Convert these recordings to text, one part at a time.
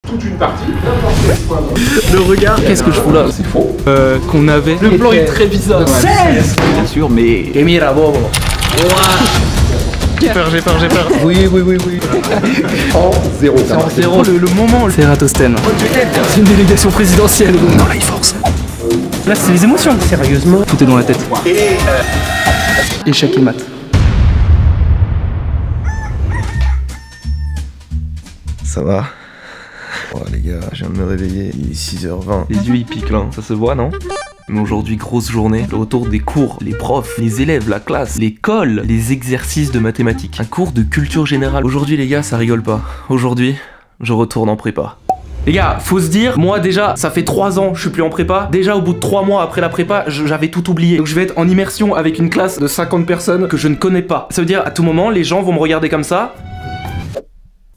toute une partie. Le regard, qu'est-ce que je fous là? C'est faux. Qu'on avait. Le plan est très bizarre. 16. Bien sûr, mais. Que mira, bobo. J'ai peur. Oui. En zéro. C'est en zéro le moment. C'est Eratosthène. C'est une délégation présidentielle. Non, là, il force. Là, c'est les émotions. Sérieusement. Tout est dans la tête. Échec et mat. Ça va? Oh les gars, je viens de me réveiller, il est 6h20. Les yeux ils piquent là, ça se voit non? Mais aujourd'hui, grosse journée, le retour des cours, les profs, les élèves, la classe, l'école, les exercices de mathématiques. Un cours de culture générale. Aujourd'hui les gars, ça rigole pas. Aujourd'hui, je retourne en prépa. Les gars, faut se dire, moi déjà, ça fait 3 ans, je suis plus en prépa. Déjà au bout de 3 mois après la prépa, j'avais tout oublié. Donc je vais être en immersion avec une classe de 50 personnes que je ne connais pas. Ça veut dire, à tout moment, les gens vont me regarder comme ça.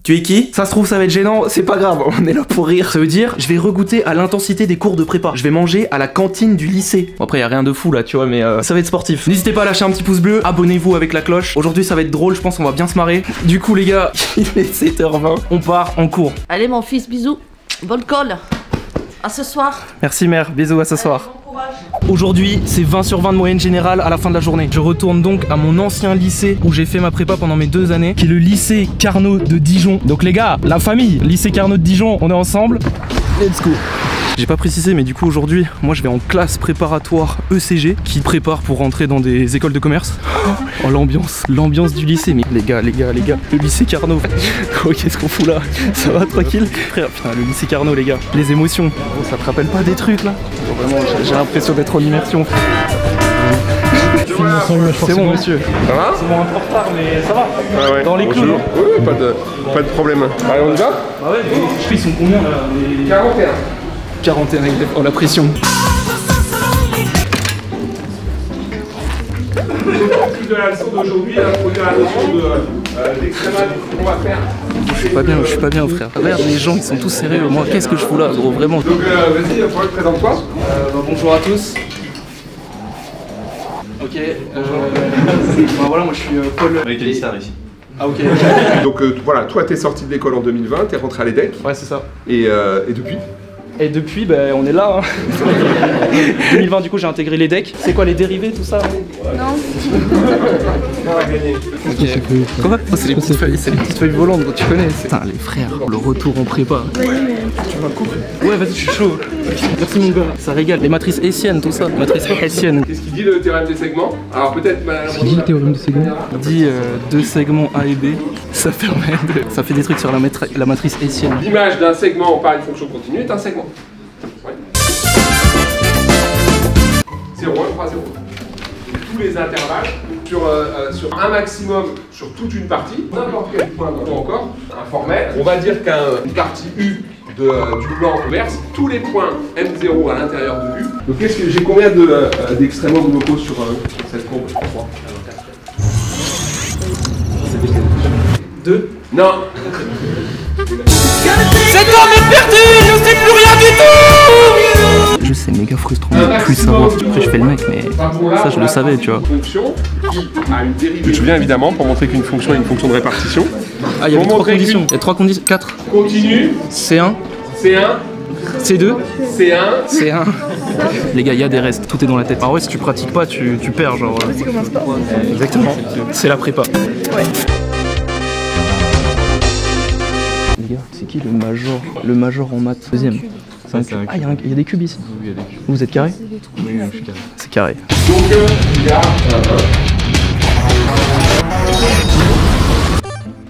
Tu es qui? Ça se trouve ça va être gênant, c'est pas grave, on est là pour rire. Ça veut dire, je vais regoûter à l'intensité des cours de prépa. Je vais manger à la cantine du lycée. Bon, après y a rien de fou là, tu vois, mais ça va être sportif. N'hésitez pas à lâcher un petit pouce bleu, abonnez-vous avec la cloche. Aujourd'hui ça va être drôle, je pense qu'on va bien se marrer. Du coup les gars, il est 7h20, on part en cours. Allez mon fils, bisous. Bonne colle. À ce soir. Merci mère, bisous à ce soir. Aujourd'hui, c'est 20 sur 20 de moyenne générale à la fin de la journée. Je retourne donc à mon ancien lycée où j'ai fait ma prépa pendant mes 2 années, qui est le lycée Carnot de Dijon. Donc les gars, la famille, lycée Carnot de Dijon, on est ensemble. Let's go. J'ai pas précisé, mais du coup aujourd'hui, moi je vais en classe préparatoire ECG qui prépare pour rentrer dans des écoles de commerce. Oh l'ambiance du lycée, mais les gars, le lycée Carnot. Oh, qu'est-ce qu'on fout là? Ça va tranquille? Frère, putain, le lycée Carnot les gars, les émotions. Oh, ça te rappelle pas des trucs là? Oh, vraiment, j'ai l'impression d'être en immersion. C'est bon monsieur. Ça va? C'est bon, un peu en retard mais ça va. Ah ouais. Dans les clous. Oui, pas de problème. Allez, on y va? Bah ouais, je sais ils sont combien là? 41. 41 élèves, oh la pression. L'objectif de la leçon d'aujourd'hui, introduire la notion d'extrémat qu'on va faire. Je suis pas bien frère. Regarde les gens ils sont tous sérieux, moi qu'est-ce que je fous là gros vraiment. Donc vas-y, présente-toi. Bonjour à tous. Ok, bah voilà moi je suis Paul. Avec Elissar ici. Ah ok. Donc voilà, toi t'es sorti de l'école en 2020, t'es rentré à l'EDEC. Ouais c'est ça. Et depuis? Et depuis, ben, on est là. Hein. 2020, du coup, j'ai intégré les decks. C'est quoi les dérivés, tout ça? Non. On va gagner. Ok. Quoi? Oh, c'est les petites feuilles volantes, tu connais. Putain, les frères, le retour en prépa. Tu veux un coup? Ouais, vas-y, je suis chaud. Merci mon gars, ça régale. Les matrices hessiennes, tout ça. Matrices hessiennes. Qu'est-ce qu'il dit le théorème des segments? Alors peut-être madame. C'est dit le théorème des segments? Il dit 2 segments A et B. Ça fait des trucs sur la matrice hessienne. L'image d'un segment par une fonction continue est un segment. Ouais. 0, 1, 3, 0. Tous les intervalles sur un maximum sur toute une partie, n'importe quel point ou encore informel. On va dire qu'une partie U du plan inverse, tous les points M0 à l'intérieur de U. Donc qu'est-ce que j'ai combien d'extrémos locaux sur cette courbe? 3. 2. Non. Cet homme est perdu, il ne sait plus rien du tout. Je sais, méga frustrant de plus savoir. Après je fais le mec, mais ça je le savais, tu vois. Fonction qui a une dérivée. Je me souviens évidemment pour montrer qu'une fonction est une fonction de répartition. Ah, il y avait 3 conditions. Il y a 3 conditions. 4. Continue. C1. C1. C2. C1. C1. Les gars, il y a des restes, tout est dans la tête. Ah ouais, si tu pratiques pas, tu perds, genre. C'est comme un sport. Exactement. C'est la prépa. Ouais. Les gars, c'est qui le major en maths? Deuxième. Ah, il y a des cubes ici. Oui, il y a des cubes. Vous êtes carré? Oui, je suis carré. C'est carré. Donc il y a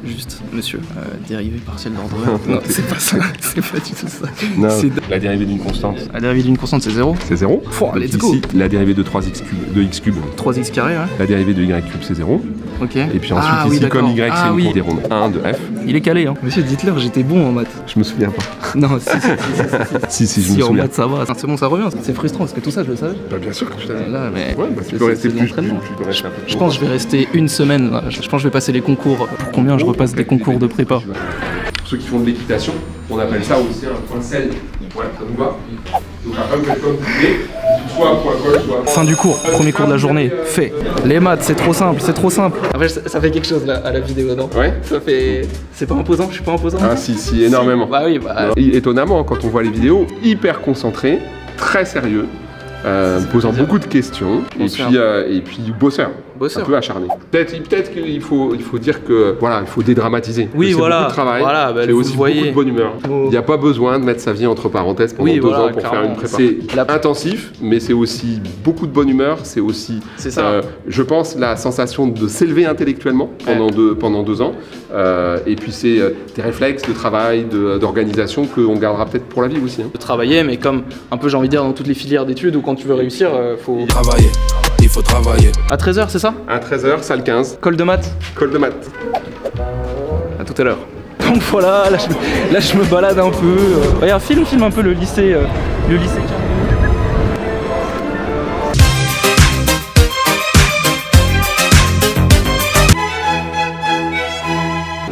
Juste, monsieur, dérivée partielle d'ordre 1. Non, c'est pas ça, c'est pas du tout ça. non, la dérivée d'une constante. La dérivée d'une constante, c'est 0. C'est 0. Let's go. Ici, la dérivée de 3x cube, de x cube. 3x carré, ouais. La dérivée de y cube, c'est 0. Ok. Et puis ensuite, ici, comme y, c'est une courbe des rondes. 1 de f. Il est calé, hein. Monsieur Hitler, j'étais bon en maths. Je me souviens pas. Non, si, je me en souviens. maths, ça va. C'est bon, ça revient. C'est frustrant, parce que tout ça, je le savais. Bah, bien sûr que je t'avais. Là, mais. Ouais, bah, tu peux rester plus. Tu peux rester un peu. Je pense que je vais rester une semaine, là. Je pense que je vais passer les concours. Pour combien je repasse des concours de prépa? Pour ceux qui font de l'équitation, On appelle ça aussi un point sel. Voilà, ça nous va. Donc après, vous faites comme vous voulez. Soit point colle, soit... Fin du cours, premier cours de la journée, fait. Les maths, c'est trop simple, c'est trop simple. Après, ça fait quelque chose là, à la vidéo, non? Ouais. Ça fait... C'est pas imposant, je suis pas imposant? Ah si, énormément. Bah oui, bah... Étonnamment, quand on voit les vidéos, hyper concentré, très sérieux, posant beaucoup de questions, et puis bosseur. Un peu acharné. Peut-être qu'il faut dire que voilà, il faut dédramatiser. Oui, voilà. Beaucoup de travail, voilà, bah, c'est aussi beaucoup de bonne humeur. Oh. Il n'y a pas besoin de mettre sa vie entre parenthèses pendant 2 ans pour faire une prépa. C'est intensif, mais c'est aussi beaucoup de bonne humeur. C'est aussi, je pense, la sensation de s'élever intellectuellement pendant 2 ans. Et puis c'est des réflexes de travail, d'organisation qu'on gardera peut-être pour la vie aussi. Hein. De travailler, mais comme un peu, j'ai envie de dire, dans toutes les filières d'études où quand tu veux réussir, faut travailler. Il faut travailler. À 13h, c'est ça? À 13h, salle 15. Colle de maths? Colle de maths. À tout à l'heure. Donc voilà, là je me balade un peu. Regarde, filme un peu le lycée. Le lycée.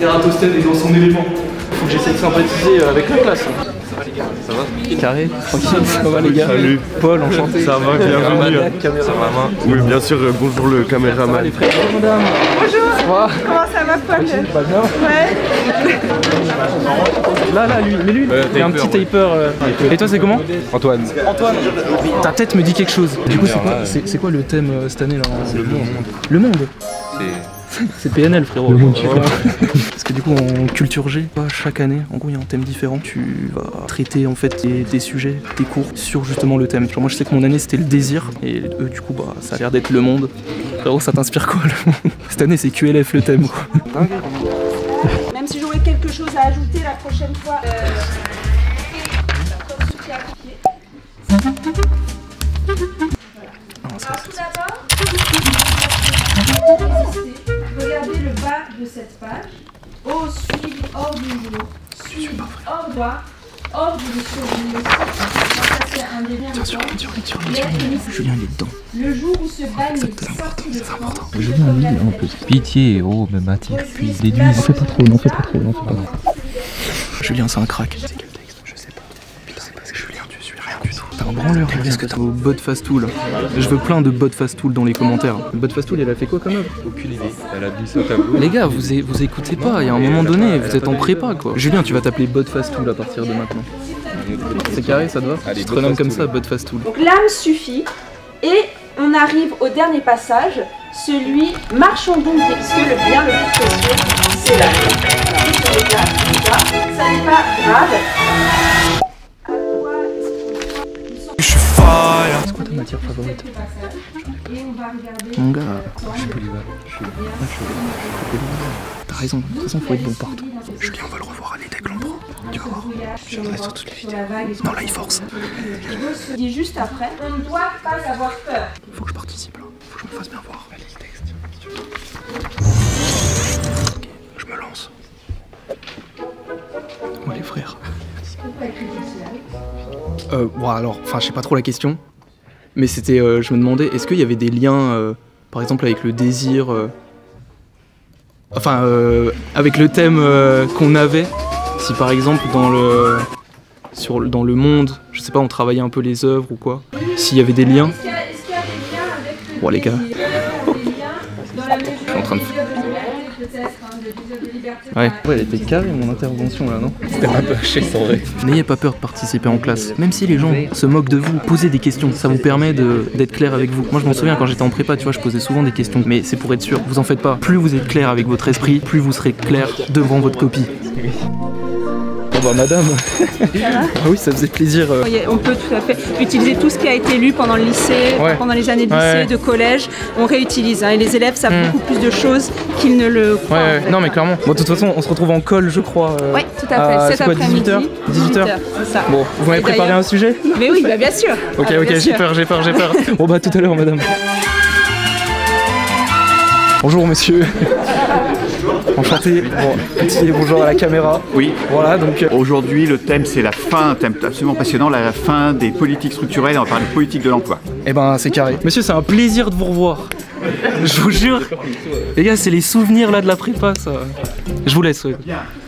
Eratosthène est dans son élément. Faut que j'essaie de sympathiser avec la classe. Ça va les gars? Ça va? Carré, tranquille, ça va les gars? Salut. Paul, enchanté. Ça va, bienvenue. Oui, bien sûr, bonjour le caméraman. Les frères, bonjour madame. Bonjour. Comment ça va, Paul? Pas bien. Ouais. Là, lui, il y a un petit taper. Et toi, c'est comment? Antoine. Ta tête me dit quelque chose. Du coup, c'est quoi le thème cette année là? Le monde. Le monde? C'est PNL, frérot. Parce que du coup, en culture G, chaque année, en gros, il y a un thème différent. Tu vas traiter en fait des sujets, des cours sur justement le thème. Genre moi, je sais que mon année c'était le désir, et eux, du coup, ça a l'air d'être le monde. Frérot, ça t'inspire quoi le monde? Cette année, c'est QLF le thème, quoi. Même si j'aurais quelque chose à ajouter la prochaine fois. Tout d'abord, regardez le bas de cette page. Au suivre, hors du jour. Suivre, hors droit. Ordre de survie aussi. Ça, c'est un des liens de Julien, il est dedans. Le jour où ce bagne est sorti de France. Julien, lui, en plus. Pitié, oh, mais Mathilde, puis déduis. N'en fais pas trop, n'en fais pas trop. Julien, c'est un crack. C'est quel texte? Je sais pas. Julien, tu suis rien du tout. T'as un branleur. Est-ce que t'as au bot fast tool? Je veux plein de bot fast tool dans les commentaires. Bot fast tool, elle a fait quoi comme œuvre? Aucune idée. Elle a glissé au tableau. Les gars, vous écoutez pas. Il y a un moment donné, vous êtes en prépa quoi. Julien, tu vas t'appeler bot fast tool à partir de maintenant. C'est carré, ça te va? Tu te renommes comme ça, bot fast tool. Donc l'âme suffit. Et on arrive au dernier passage, celui marchons donc puisque le bien le plus précieux, c'est l'âme. Ça n'est pas grave. C'est quoi ta matière favorite? Mon gars, je suis polyvalent. T'as raison, de toute façon faut être bon partout. Julien, on va le revoir à l'EDEC Lambro. Tu vas voir, je viendrai sur toutes les vidéos. Dans l'iForce. Je dis juste après, on ne doit pas avoir peur. Faut que je participe là, faut que je me fasse bien voir. Allez, le texte. Ok, je me lance. Ouais les frères. Bon alors, enfin je sais pas trop la question, mais c'était, je me demandais, est-ce qu'il y avait des liens, par exemple avec le désir, avec le thème qu'on avait, si par exemple dans le monde, je sais pas, on travaillait un peu les œuvres ou quoi, s'il y avait des liens. Est-ce qu'il y a des liens avec le Bon les gars. dans la mesure Je suis en train de... Ouais, elle était carrée mon intervention là, non? C'était un peu haché sans vrai. N'ayez pas peur de participer en classe. Même si les gens se moquent de vous, posez des questions. Ça vous permet d'être clair avec vous. Moi je m'en souviens quand j'étais en prépa, tu vois, je posais souvent des questions. Mais c'est pour être sûr, vous en faites pas. Plus vous êtes clair avec votre esprit, plus vous serez clair devant votre copie. Oh bah madame. Ah oui, ça faisait plaisir. On peut tout à fait utiliser tout ce qui a été lu pendant le lycée, pendant les années de lycée, de collège, on réutilise. Et les élèves savent beaucoup plus de choses qu'ils ne le croient. En fait. Non mais clairement. Bon, de toute façon, on se retrouve en colle, je crois. Oui, tout à fait. Cet après-midi. 18h, c'est ça. Bon, vous m'avez préparé un sujet? Mais oui, bah, bien sûr. Ok, j'ai peur. Bon bah tout à l'heure, madame. Bonjour monsieur. Enchanté. Bon, petit bonjour à la caméra. Oui. Voilà, donc... Aujourd'hui, le thème, c'est la fin, un thème absolument passionnant, la fin des politiques structurelles, on va parler de politique de l'emploi. Eh ben, c'est carré. Monsieur, c'est un plaisir de vous revoir. Je vous jure. Les gars, c'est les souvenirs là de la prépa, ça. Je vous laisse, ouais.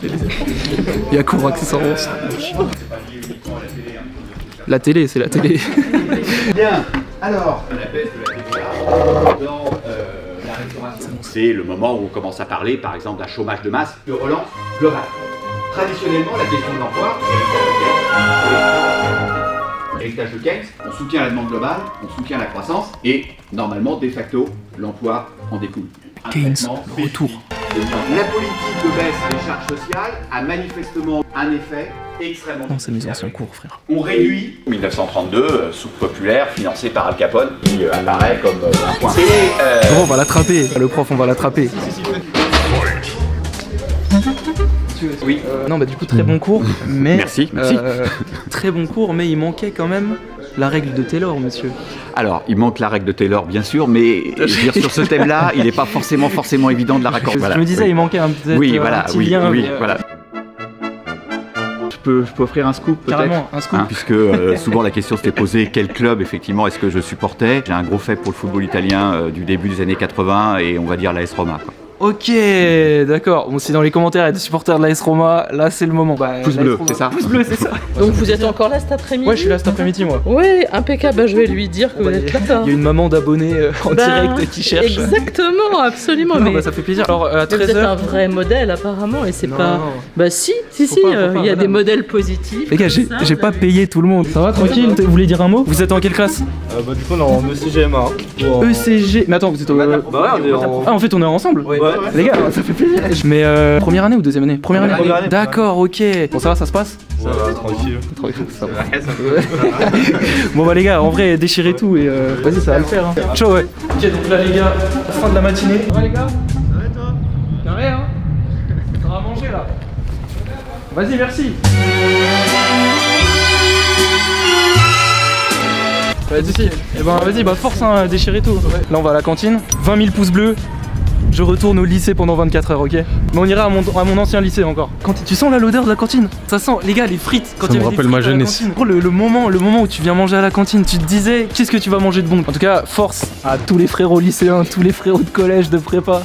Il y a cours accessoires. La télé, c'est la télé. Bien, alors. C'est le moment où on commence à parler, par exemple, d'un chômage de masse, de relance globale. Traditionnellement, la question de l'emploi, héritage de Keynes, on soutient la demande globale, on soutient la croissance, et normalement, de facto, l'emploi en découle. Keynes, retour. La politique de baisse des charges sociales a manifestement un effet extrêmement... Non, c'est mes anciens cours, frère. On réduit 1932, soupe populaire financée par Al Capone, qui apparaît comme un point. Bon, on va l'attraper, le prof, on va l'attraper. Oui. Non, bah du coup, très bon cours, mais... Merci, merci. Très bon cours, mais il manquait quand même la règle de Taylor, monsieur. Alors, il manque la règle de Taylor, bien sûr, mais je veux dire, sur ce thème-là, il n'est pas forcément évident de la raccorder. Voilà, je me disais, il manquait un petit lien. Voilà. Je peux offrir un scoop peut-être? Carrément, un scoop. Puisque souvent la question s'était posée, quel club effectivement est-ce que je supportais? J'ai un gros fait pour le football italien du début des années 80 et on va dire l'AS Roma, quoi. Ok, d'accord. Bon, si dans les commentaires il y a des supporters de l'AS Roma, là c'est le moment. Bah, pouce bleu, c'est ça? Pouce bleu, c'est ça. Donc vous êtes encore là cet après-midi? Ouais, je suis là cet après-midi, moi. Ouais, impeccable. Bah, je vais lui dire que vous êtes là. Il y a une maman d'abonnés en direct qui cherche. Exactement, absolument. Non, mais bah, ça fait plaisir. Alors à 13h. Vous êtes un vrai modèle apparemment et c'est pas. Non. Bah si, il y a des modèles positifs. Les gars, j'ai pas payé tout le monde. Ça va, tranquille? Vous voulez dire un mot? Vous êtes en quelle classe? Bah du coup on est en ECGMA. ECG. Mais attends, vous êtes au... Bah ouais, on est en... Ah, en fait on est ensemble? Ouais. Les gars, ça fait plaisir. Mais première année ou deuxième année? Première année. D'accord, ok. Bon, ça va, ça se passe? Ça va, tranquille. Ça va. Bon bah les gars, en vrai, déchirez tout et vas-y, ça va le faire. Hein. Ciao, ouais. Ok, donc là les gars, fin de la matinée. Ça va les gars? Ça va et toi? Carré, hein? Ça va manger là. Vas-y, merci. Vas-y, et ben vas-y, bah force, hein, déchirez tout. Là on va à la cantine, 20 000 pouces bleus. Je retourne au lycée pendant 24 heures, ok? Mais on ira à mon ancien lycée encore. Quand tu sens là l'odeur de la cantine? Ça sent, les gars, les frites. Quand ça me rappelle ma jeunesse. Le moment où tu viens manger à la cantine, tu te disais qu'est-ce que tu vas manger de bon? En tout cas, force à tous les frérots lycéens, tous les frérots de collège, de prépa.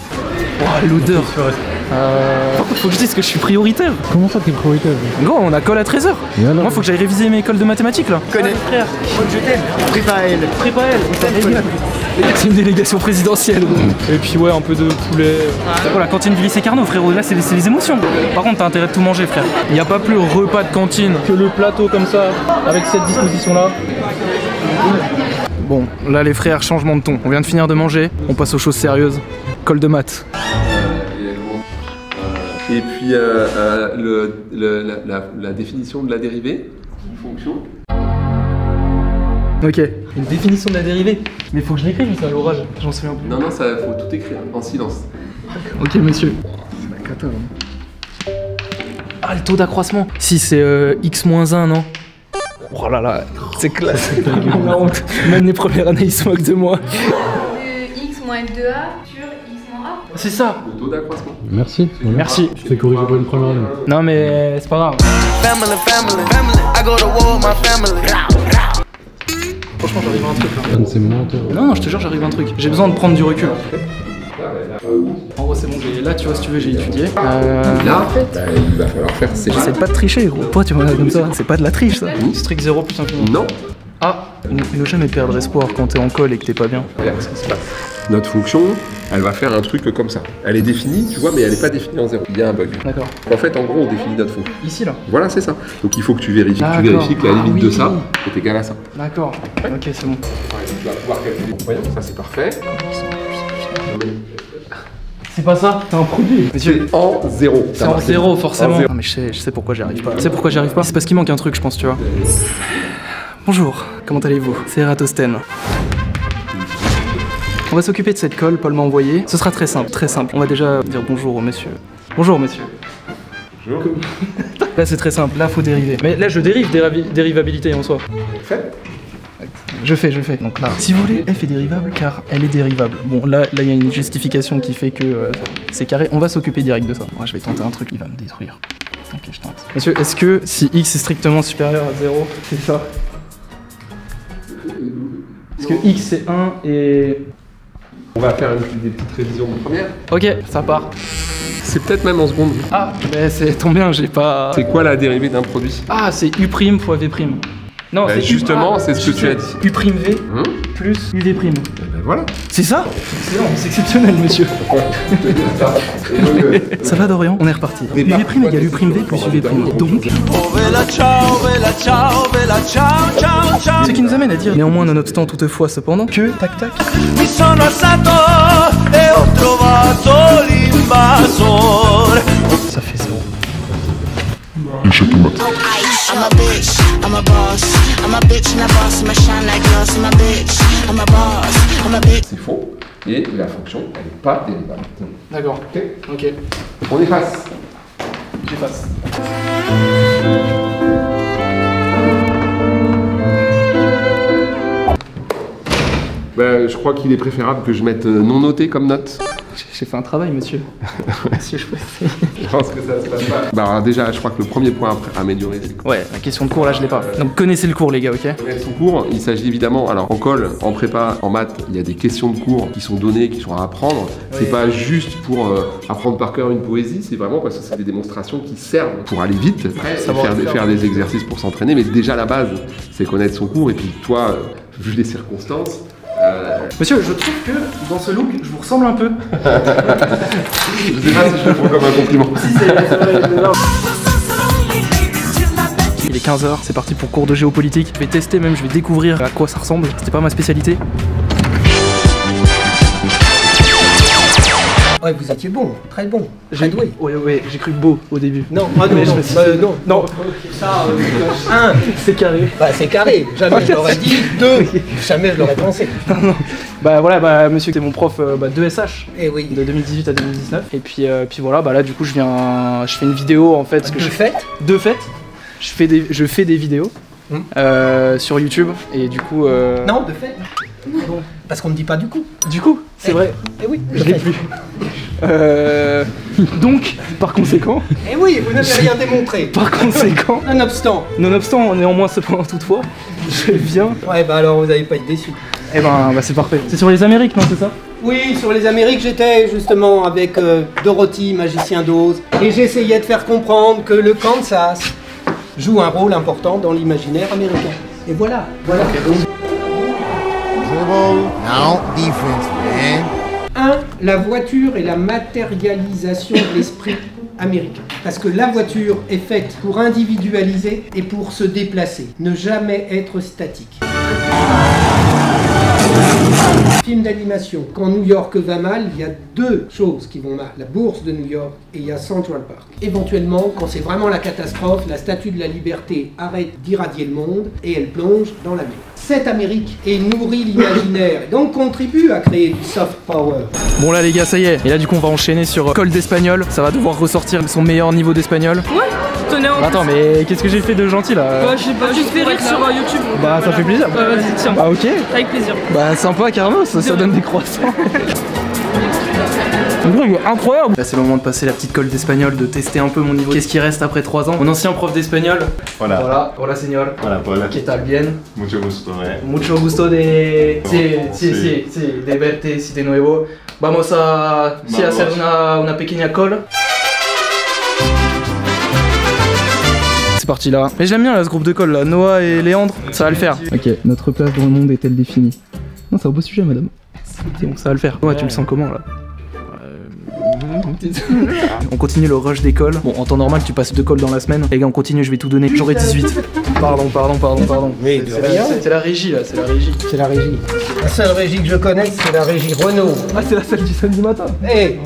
Oh, l'odeur. Par contre, faut que je dise que je suis prioritaire. Comment ça t'es prioritaire? Gros, on a colle à 13h. Moi, faut que j'aille réviser mes cols de mathématiques là. Connais. Frère. Je t'aime. Prépa elle. C'est une délégation présidentielle. Et puis ouais, un peu de poulet. Oh, la cantine du lycée Carnot, frérot, là c'est les émotions. Par contre, t'as intérêt de tout manger, frère. Il n'y a pas plus repas de cantine que le plateau comme ça, avec cette disposition là. Bon, là les frères, changement de ton. On vient de finir de manger, on passe aux choses sérieuses. Colle de maths. Et puis la définition de la dérivée, fonction. Ok, une définition de la dérivée. Mais faut que je l'écrive ou c'est à l'oral? J'en souviens plus. Non, ça faut tout écrire en silence. Ok, monsieur. C'est la cata, hein. Ah, le taux d'accroissement. Si c'est x-1, non? Oh là là, c'est classe. La honte. Même les premières années, ils se moquent de moi. X moins F2A sur X moins A. C'est ça. Le taux d'accroissement. Merci. Merci. Je t'ai corrigé pour une première année. Non mais c'est pas grave. Franchement, j'arrive à un truc là. Un de ces moments, toi. Non, je te jure, j'arrive à un truc. J'ai besoin de prendre du recul. En gros, c'est bon, là, tu vois, si tu veux, j'ai étudié. Là, il va falloir faire ces choses. C'est pas de tricher, gros. Toi, tu vois, comme ça, c'est pas de la triche, ça. Strict 0 plus infini. Non. Ah, ne jamais perdre espoir quand t'es en colle et que t'es pas bien. Regarde ce qui se passe. Notre fonction, elle va faire un truc comme ça. Elle est définie, tu vois, mais elle n'est pas définie en 0. Il y a un bug. D'accord. En fait, en gros, on définit notre fonction. Ici, là. Voilà, c'est ça. Donc il faut que tu vérifies que la limite de ça est égale à ça. D'accord. Ok, c'est bon. Tu vas pouvoir calculer. Voyons, ça c'est parfait. C'est pas ça, c'est un produit. C'est en 0. C'est en 0, forcément. Non, mais je sais pourquoi j'y arrive pas. Tu sais pourquoi j'y arrive pas? C'est parce qu'il manque un truc, je pense, tu vois. Bonjour, comment allez-vous? C'est Eratosthène. On va s'occuper de cette colle, Paul m'a envoyé. Ce sera très simple, très simple. On va déjà dire bonjour au monsieur. Bonjour monsieur. Bonjour. Là c'est très simple, là faut dériver. Mais là je dérive dérivabilité en soi. Fait. Je fais. Donc là, si vous voulez, f est dérivable car elle est dérivable. Bon là il y a une justification qui fait que c'est carré. On va s'occuper direct de ça. Moi je vais tenter un truc, il va me détruire. Ok, je tente. Monsieur, est-ce que si x est strictement supérieur à 0, c'est ça? Est-ce que x c'est 1 et... On va faire des petites révisions de première. Ok, ça part. C'est peut-être même en seconde. Ah, mais c'est tombe bien, j'ai pas... C'est quoi la dérivée d'un produit? Ah, c'est U' fois V'. Non, bah c'est justement, c'est ce que tu as dit. U' V plus UV'. Ben voilà. C'est ça? Excellent, c'est exceptionnel, monsieur. Ça va, Dorian? On est reparti. UV' égale U' V plus UV'. Donc... Ce qui nous amène à dire, néanmoins, nonobstant toutefois, cependant, que... Tac, tac... Ça fait 0. I'm a bitch, I'm a boss. I'm a bitch and a boss, I'm a shine like glass. I'm a bitch, I'm a boss, I'm a bitch. C'est faux, et la fonction, elle n'est pas dérivable. D'accord. Ok. Ok. On efface. J'efface. Ben, je crois qu'il est préférable que je mette non noté comme note. J'ai fait un travail, monsieur. Monsieur, je pense que ça se passe pas. Bah alors déjà, je crois que le premier point à améliorer, c'est ouais, la question de cours, là, je l'ai pas. Donc connaissez le cours, les gars, ok? Connaître son cours, il s'agit évidemment, alors en colle, en prépa, en maths, il y a des questions de cours qui sont données, qui sont à apprendre. Oui. C'est pas juste pour apprendre par cœur une poésie, c'est vraiment parce que c'est des démonstrations qui servent pour aller vite, faire des exercices pour s'entraîner, mais déjà la base, c'est connaître son cours, et puis toi, vu les circonstances, monsieur, je trouve que dans ce look, je vous ressemble un peu. Je sais pas si je le prends comme un compliment. Si, c'est vrai. Il est 15h, c'est parti pour cours de géopolitique. Je vais tester même, je vais découvrir à quoi ça ressemble. C'était pas ma spécialité. Ouais, vous étiez bon, très bon, très doué. Ouais, j'ai cru beau au début. Non, non. Ça, c'est carré. Bah, c'est carré. Jamais je l'aurais dit. 2, jamais je l'aurais pensé. Non. Bah voilà, bah monsieur, c'est mon prof de SH. Et oui. De 2018 à 2019. Et puis voilà, bah là du coup je fais une vidéo en fait. De fête. Je fais des vidéos sur YouTube et du coup. Non, de fait. Bon, parce qu'on ne dit pas du coup. Du coup, c'est vrai. Eh oui, je l'ai plus. Donc, par conséquent. Eh oui, vous n'avez rien démontré. Par conséquent. Nonobstant, néanmoins, cependant, toutefois, je viens. Ouais, bah alors vous n'allez pas être déçus. Eh ben, c'est parfait. C'est sur les Amériques, non, c'est ça? Oui, sur les Amériques, j'étais justement avec Dorothy, magicien d'Oz, et j'essayais de faire comprendre que le Kansas joue un rôle important dans l'imaginaire américain. Et voilà. Now, defense, man. 1. La voiture est la matérialisation de l'esprit américain. Parce que la voiture est faite pour individualiser et pour se déplacer. Ne jamais être statique. Film d'animation. Quand New York va mal, il y a 2 choses qui vont mal. La bourse de New York et il y a Central Park. Éventuellement, quand c'est vraiment la catastrophe, la Statue de la Liberté arrête d'irradier le monde et elle plonge dans la mer. Cette Amérique est nourrie l'imaginaire et donc contribue à créer du soft power. Bon là les gars, ça y est. Et là du coup on va enchaîner sur colle d'espagnol. Ça va devoir ressortir son meilleur niveau d'espagnol. Ouais, tenez en attends, mais qu'est-ce que j'ai fait de gentil là? Bah je sais pas, juste fait rire sur YouTube. Bah ça fait plaisir. Bah vas-y, tiens. Bah ok. Avec plaisir. Bah sympa carrément, ça donne des croissants. Incroyable. Là c'est le moment de passer la petite colle d'espagnol, de tester un peu mon niveau. Qu'est-ce qui reste après 3 ans? Mon ancien prof d'espagnol. Hola señor. Hola. ¿Qué tal? Bien. Mucho gusto, Mucho gusto de... Sí, de verte, si de nuevo. Vamos a hacer una pequeña colle. C'est parti là. Mais j'aime bien là ce groupe de colle là, Noah et Léandre, ça va le faire. Ok, notre place dans le monde est-elle définie? Non, c'est un beau sujet madame. C'est bon, ça va le faire. Noah, tu le sens comment là? On continue le rush d'école. Bon, en temps normal, tu passes 2 calls dans la semaine. Les gars, on continue, je vais tout donner. J'aurai 18. Pardon. Oui, c'est la régie là, c'est la régie. C'est la régie. La seule régie que je connais, c'est la régie Renault. Ah, c'est la salle du samedi matin. Eh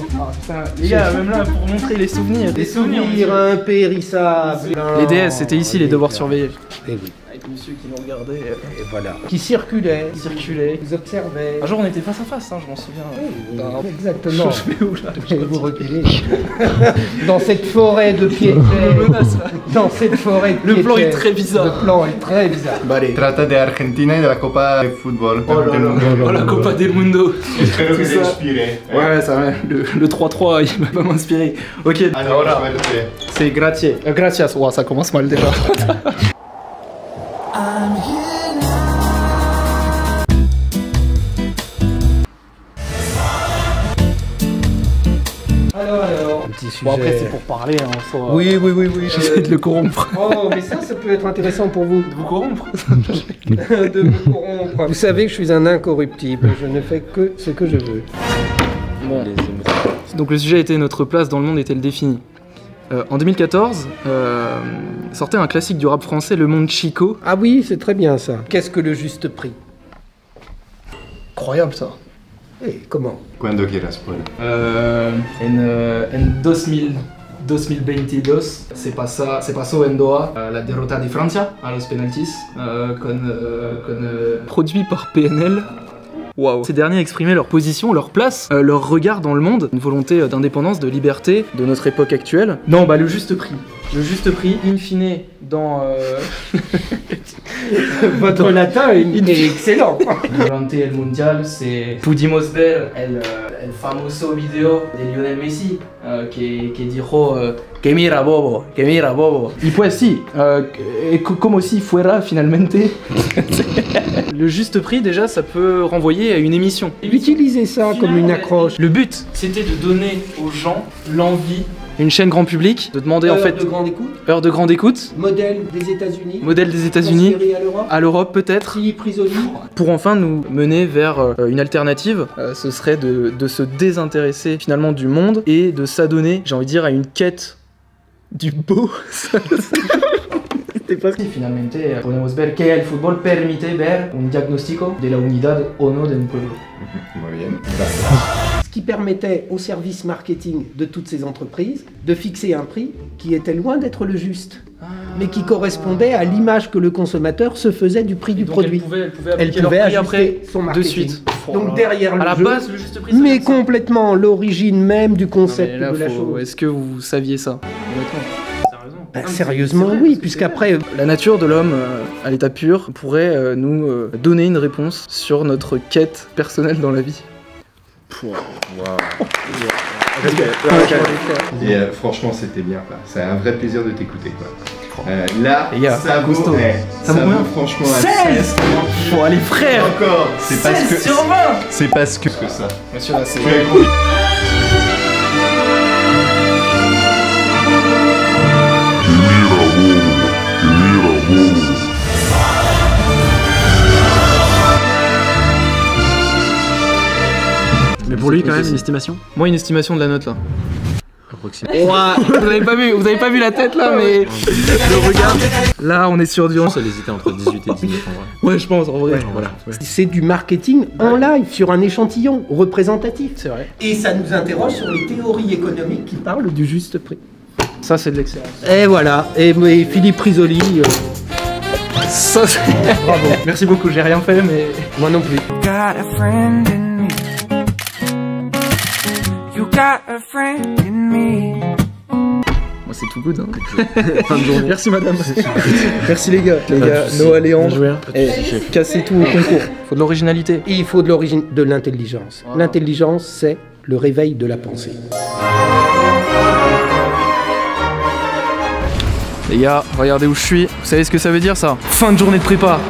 les gars, même là, pour montrer les souvenirs. Des souvenirs impérissables. Les DS, c'était ici les devoirs surveillés. Eh oui. Avec monsieur qui nous regardait. Et voilà. Qui circulait. Vous observait. Un jour, on était face à face, hein, je m'en souviens. Oui, exactement. Je vais où là? Je vais vous repérer. Dans cette forêt de pieds. Dans cette forêt de pieds. Le plan est très bizarre. Le plan est très bizarre. Vale. Trata de Argentina y de la Copa de fútbol. Oh la Copa del Mundo. Espero que te inspire. Ouais, ça va. Le 3-3, il va pas m'inspirer. Ok. Alors là. C'est gracias. Gracias. Wow, ça commence mal déjà. sujet. Bon après c'est pour parler, hein, faut... Oui. J'essaie de le corrompre. Oh, mais ça peut être intéressant pour vous. De vous corrompre. De vous corrompre. Vous savez que je suis un incorruptible, je ne fais que ce que je veux. Bon. Donc le sujet était notre place dans le monde est-elle définie. En 2014, sortait un classique du rap français, Le Monde Chico. Ah oui, c'est très bien ça. Qu'est-ce que le juste prix? Incroyable ça. Et comment? Quando quieras, Paul. En 2022, se pasó en Doha la derrota de Francia a los penaltis, produit par PNL. Wow. Ces derniers exprimaient leur position, leur place, leur regard dans le monde, une volonté d'indépendance, de liberté de notre époque actuelle. Non, bah le juste prix. Le juste prix, in fine, dans... Votre latin est excellent. Durante el mundial, pudimos ver el famoso video de Lionel Messi que dijo que mira bobo. Y pues sí, como si fuera finalmente. Le juste prix, déjà, ça peut renvoyer à une émission. Utilisez ça comme une accroche. Le but, c'était de donner aux gens l'envie, une chaîne grand public, de demander en fait... de grande écoute. Heure de grande écoute. Modèle des États-Unis. Modèle des États-Unis. À l'Europe peut-être. Philippe Risoli. Pour enfin nous mener vers une alternative, ce serait de se désintéresser finalement du monde et de s'adonner, j'ai envie de dire, à une quête du beau. Finalmente, podemos ver que el fútbol permite ver un diagnóstico de la unidad o no de un pueblo. Muy bien. Ce qui permettait au service marketing de toutes ces entreprises de fixer un prix qui était loin d'être le juste, mais qui correspondait à l'image que le consommateur se faisait du prix du produit. Elle pouvait ajuster après son marketing. De suite. Donc derrière à la jeu, base, le juste prix, mais complètement l'origine même du concept de la chose. Est-ce que vous saviez ça, honnêtement? Ben, sérieusement, oui, puisqu'après... La nature de l'homme, à l'état pur, pourrait nous donner une réponse sur notre quête personnelle dans la vie. Wow. Et franchement, c'était bien. C'est un vrai plaisir de t'écouter. Là, ça vaut franchement 16. Bon, allez, frère. Encore. C'est parce que... sur 20. C'est parce que ça. Monsieur, là, c'est... Mais pour lui, quand même, une estimation? Moi, une estimation de la note là. Vous avez pas vu la tête là, mais le regard. Là, on est sur du. Ça hésitait entre 18 et 19 en vrai. Ouais, je pense en vrai. Voilà. C'est du marketing en live sur un échantillon représentatif. C'est vrai. Et ça nous interroge sur les théories économiques qui parlent du juste prix. Ça, c'est de l'excellence. Et voilà. Et Philippe Risoli. Ça, c'est. Bravo. Merci beaucoup. J'ai rien fait, mais moi non plus. Moi c'est tout good hein. Fin de journée. Merci madame. Merci les gars. Noah Léandre. Cassez tout au concours. Faut de l'originalité. Il faut de l'intelligence. L'intelligence, c'est le réveil de la pensée. Les gars, regardez où je suis. Vous savez ce que ça veut dire ça? Fin de journée de prépa.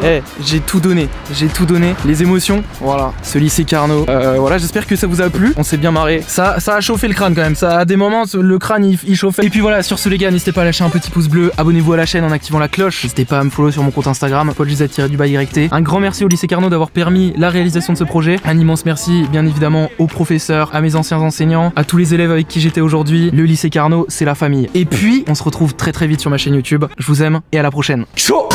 J'ai tout donné. J'ai tout donné. Les émotions, voilà. Ce lycée Carnot. Voilà, j'espère que ça vous a plu. On s'est bien marré. Ça a chauffé le crâne quand même. Ça, à des moments, le crâne il chauffait. Et puis voilà, sur ce les gars, n'hésitez pas à lâcher un petit pouce bleu. Abonnez-vous à la chaîne en activant la cloche. N'hésitez pas à me follow sur mon compte Instagram, paul_YT. Un grand merci au lycée Carnot d'avoir permis la réalisation de ce projet. Un immense merci, bien évidemment, aux professeurs, à mes anciens enseignants, à tous les élèves avec qui j'étais aujourd'hui. Le lycée Carnot, c'est la famille. Et puis, on se retrouve très vite sur ma chaîne YouTube. Je vous aime et à la prochaine. Chaud!